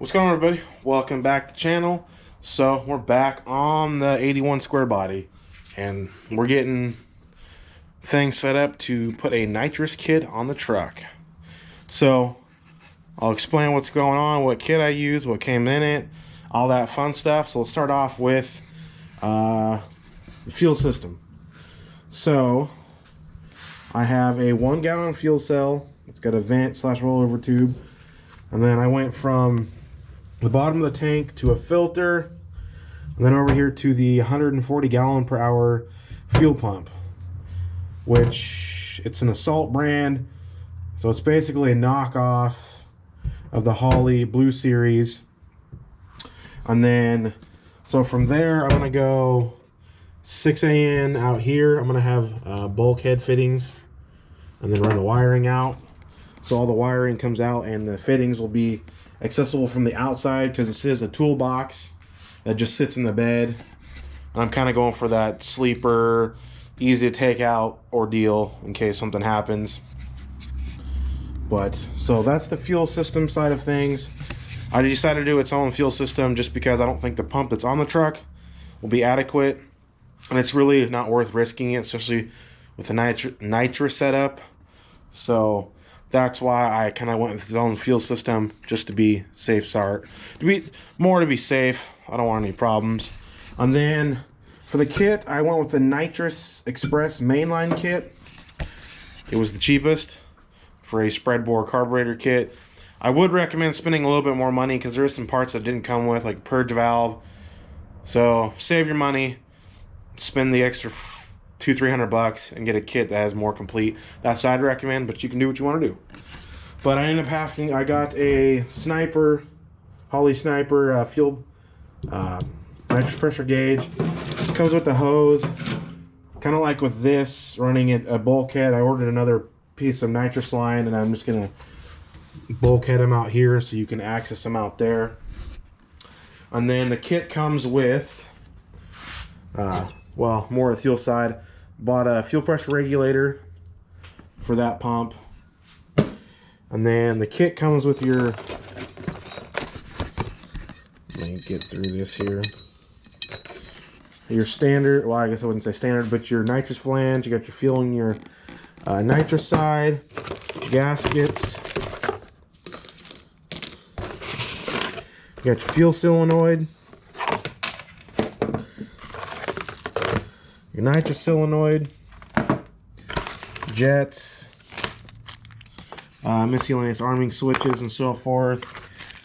What's going on, everybody? Welcome back to the channel. So we're back on the 81 square body, and we're getting things set up to put a nitrous kit on the truck. So I'll explain what's going on, what kit I use, what came in it, all that fun stuff. So let's start off with the fuel system. So I have a 1 gallon fuel cell. It's got a vent / rollover tube, and then I went from the bottom of the tank to a filter, and then over here to the 140 gallon per hour fuel pump, which it's an Assault brand, so it's basically a knockoff of the Holley Blue Series. And then so from there I'm gonna go 6 AN out here. I'm gonna have bulkhead fittings and then run the wiring out, so all the wiring comes out and the fittings will be accessible from the outside, because this is a toolbox that just sits in the bed. I'm kind of going for that sleeper, easy to take out ordeal in case something happens. But so that's the fuel system side of things. I decided to do its own fuel system just because I don't think the pump that's on the truck will be adequate, and it's really not worth risking it, especially with the nitrous setup. So that's why I kind of went with its own fuel system, just to be safe. To be safe. I don't want any problems. And then for the kit, I went with the Nitrous Express Mainline kit. It was the cheapest for a spread bore carburetor kit. I would recommend spending a little bit more money, because there are some parts that didn't come with, like purge valve. So save your money, spend the extra $200-300 and get a kit that has more complete. That's what I'd recommend, but you can do what you want to do. But I ended up having, I got a Sniper, Holley Sniper fuel nitrous pressure gauge. It comes with the hose, kind of like with this, running it a bulkhead. I ordered another piece of nitrous line, and I'm just gonna bulkhead them out here so you can access them out there. And then the kit comes with well, more of the fuel side. Bought a fuel pressure regulator for that pump, and then the kit comes with your, let me get through this here, your standard, well, I guess I wouldn't say standard, but your nitrous flange. You got your fuel in your nitrous side, gaskets, you got your fuel solenoid, your nitrous solenoid, jets, miscellaneous arming switches and so forth,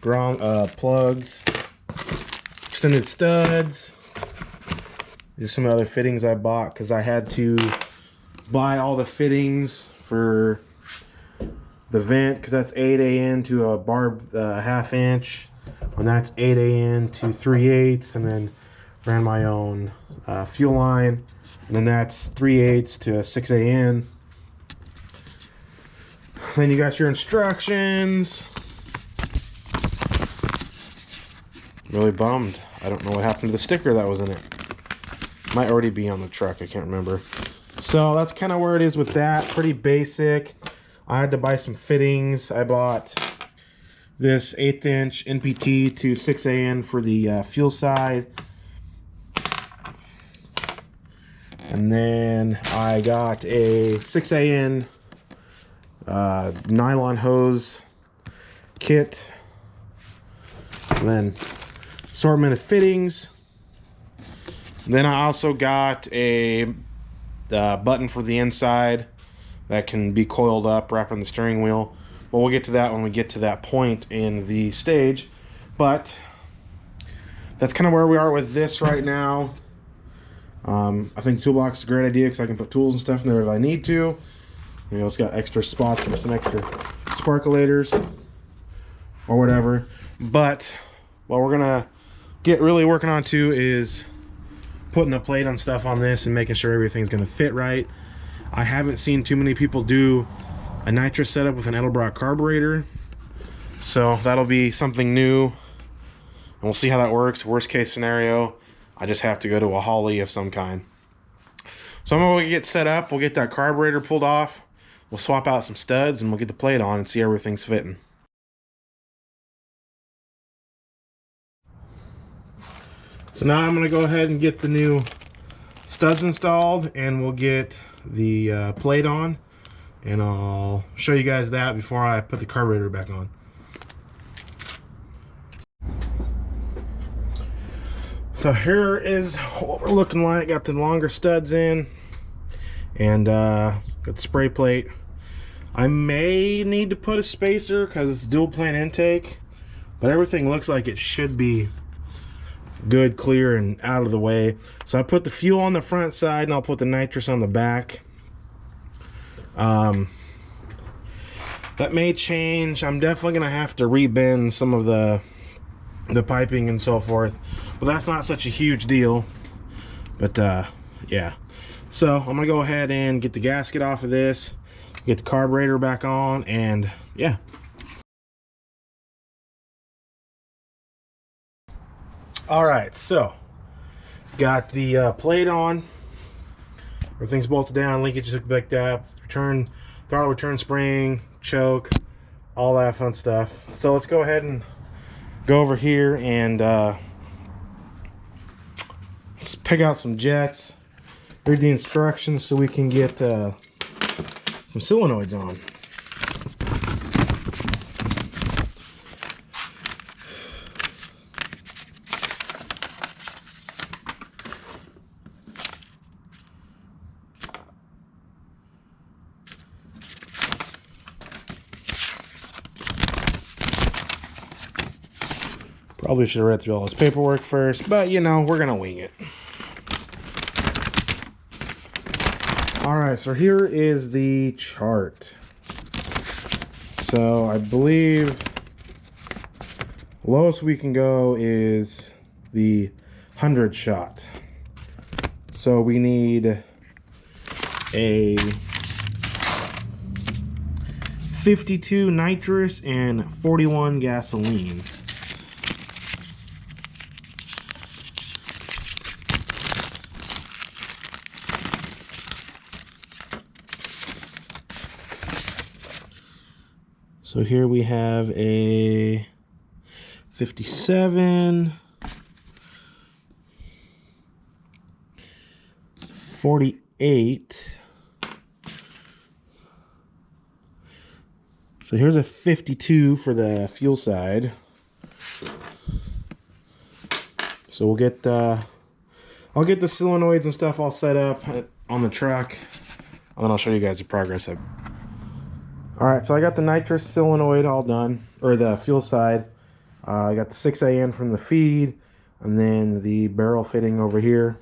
ground plugs, extended studs. There's some other fittings I bought, because I had to buy all the fittings for the vent, because that's 8 AN to a barb 1/2 inch, and that's 8 AN to 3/8, and then ran my own fuel line, and then that's 3/8 to 6 AN. Then you got your instructions. Really bummed. I don't know what happened to the sticker that was in it. Might already be on the truck, I can't remember. So that's kind of where it is with that. Pretty basic. I had to buy some fittings. I bought this 1/8 inch NPT to 6 AN for the fuel side. And then I got a 6 AN nylon hose kit. And then assortment of fittings. And then I also got a button for the inside that can be coiled up, wrapped on the steering wheel. But we'll get to that when we get to that point in the stage. But that's kind of where we are with this right now. I think the toolbox is a great idea, because I can put tools and stuff in there if I need to. You know, it's got extra spots for some extra sparkulators or whatever. But what we're gonna get really working on too is putting the plate on stuff on this and making sure everything's gonna fit right. I haven't seen too many people do a nitrous setup with an Edelbrock carburetor, so that'll be something new, and we'll see how that works. Worst case scenario, I just have to go to a Holley of some kind. So I'm gonna get set up. We'll get that carburetor pulled off. We'll swap out some studs, and we'll get the plate on and see how everything's fitting. So now I'm going to go ahead and get the new studs installed, and we'll get the plate on, and I'll show you guys that before I put the carburetor back on. So here is what we're looking like. Got the longer studs in, and got the spray plate. I may need to put a spacer because it's dual plane intake, but everything looks like it should be good, clear, and out of the way. So I put the fuel on the front side, and I'll put the nitrous on the back. That may change. I'm definitely gonna have to rebend some of the piping and so forth, but that's not such a huge deal. But yeah, so I'm gonna go ahead and get the gasket off of this, get the carburetor back on, and yeah. All right, so got the plate on, everything's bolted down, linkage is hooked back up, return throttle, return spring, choke, all that fun stuff. So let's go ahead and go over here and pick out some jets, read the instructions so we can get some solenoids on. Probably should have read through all this paperwork first, but you know, we're gonna wing it. All right, so here is the chart. So I believe the lowest we can go is the 100 shot. So we need a 52 nitrous and 41 gasoline. So here we have a 57, 48. So here's a 52 for the fuel side. So we'll get I'll get the solenoids and stuff all set up on the truck, and then I'll show you guys the progress of. Alright, so I got the nitrous solenoid all done, or the fuel side. I got the 6AN from the feed, and then the barrel fitting over here.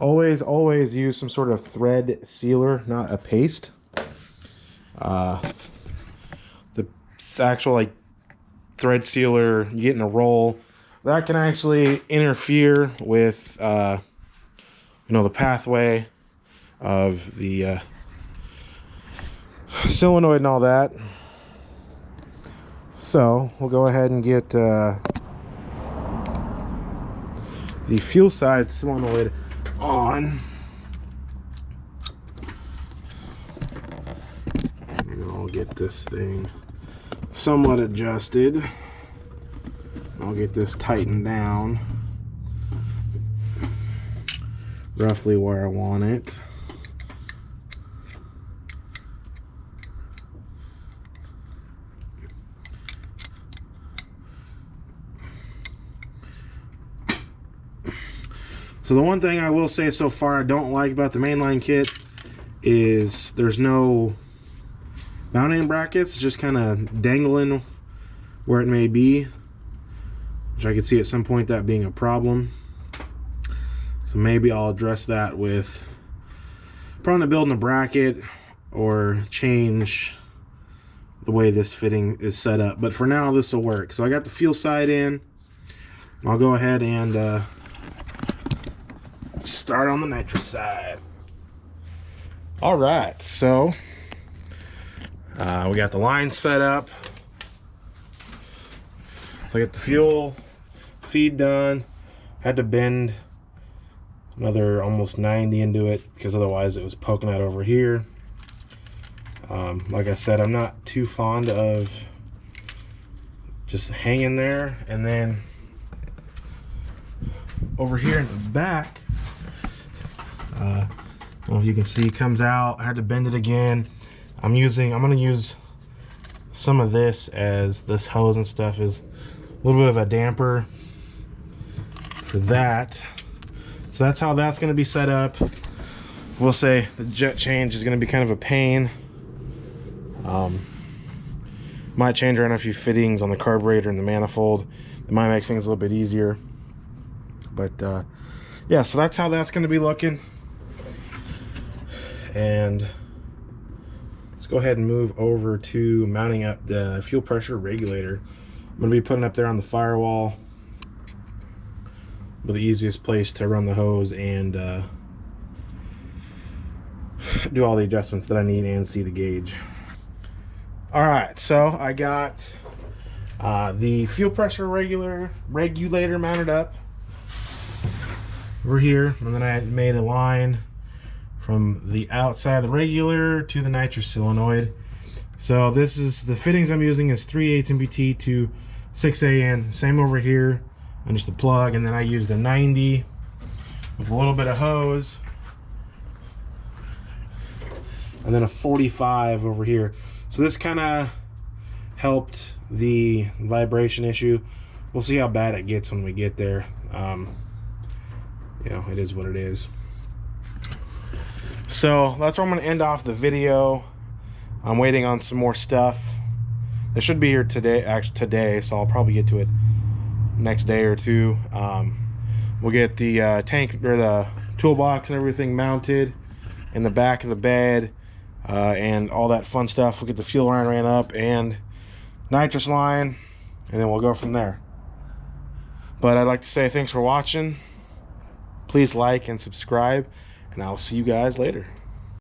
Always use some sort of thread sealer, not a paste. The actual like thread sealer you get in a roll, that can actually interfere with you know, the pathway of the solenoid and all that. So we'll go ahead and get the fuel side solenoid on, and I'll get this thing somewhat adjusted. I'll get this tightened down roughly where I want it. So the one thing I will say so far I don't like about the mainline kit is there's no mounting brackets, just kind of dangling where it may be, which I could see at some point that being a problem. So maybe I'll address that with probably building a bracket or change the way this fitting is set up. But for now, this will work. So I got the fuel side in. I'll go ahead and start on the nitrous side. All right, so we got the line set up. So I got the fuel feed done. Had to bend another almost 90 into it because otherwise it was poking out over here. Like I said, I'm not too fond of just hanging there and then over here in the back, I don't know if you can see, comes out. I had to bend it again. I'm gonna use some of this, as this hose and stuff is a little bit of a damper for that. So that's how that's going to be set up. We'll say the jet change is going to be kind of a pain. Might change around a few fittings on the carburetor and the manifold. It might make things a little bit easier. But yeah, so that's how that's going to be looking. And let's go ahead and move over to mounting up the fuel pressure regulator. I'm going to be putting up there on the firewall, but the easiest place to run the hose and do all the adjustments that I need and see the gauge. All right, so I got the fuel pressure regulator mounted up over here, and then I made a line from the outside of the regulator to the nitrous solenoid. So this is the fittings I'm using is 3/8 MBT to 6AN. Same over here, and just a plug, and then I used a 90 with a little bit of hose, and then a 45 over here. So this kind of helped the vibration issue. We'll see how bad it gets when we get there. You know, it is what it is. So that's where I'm going to end off the video. I'm waiting on some more stuff. It should be here today, actually today, so I'll probably get to it next day or two. We'll get the tank or the toolbox and everything mounted in the back of the bed, and all that fun stuff. We'll get the fuel line ran up and nitrous line, and then we'll go from there. But I'd like to say thanks for watching. Please like and subscribe, and I'll see you guys later.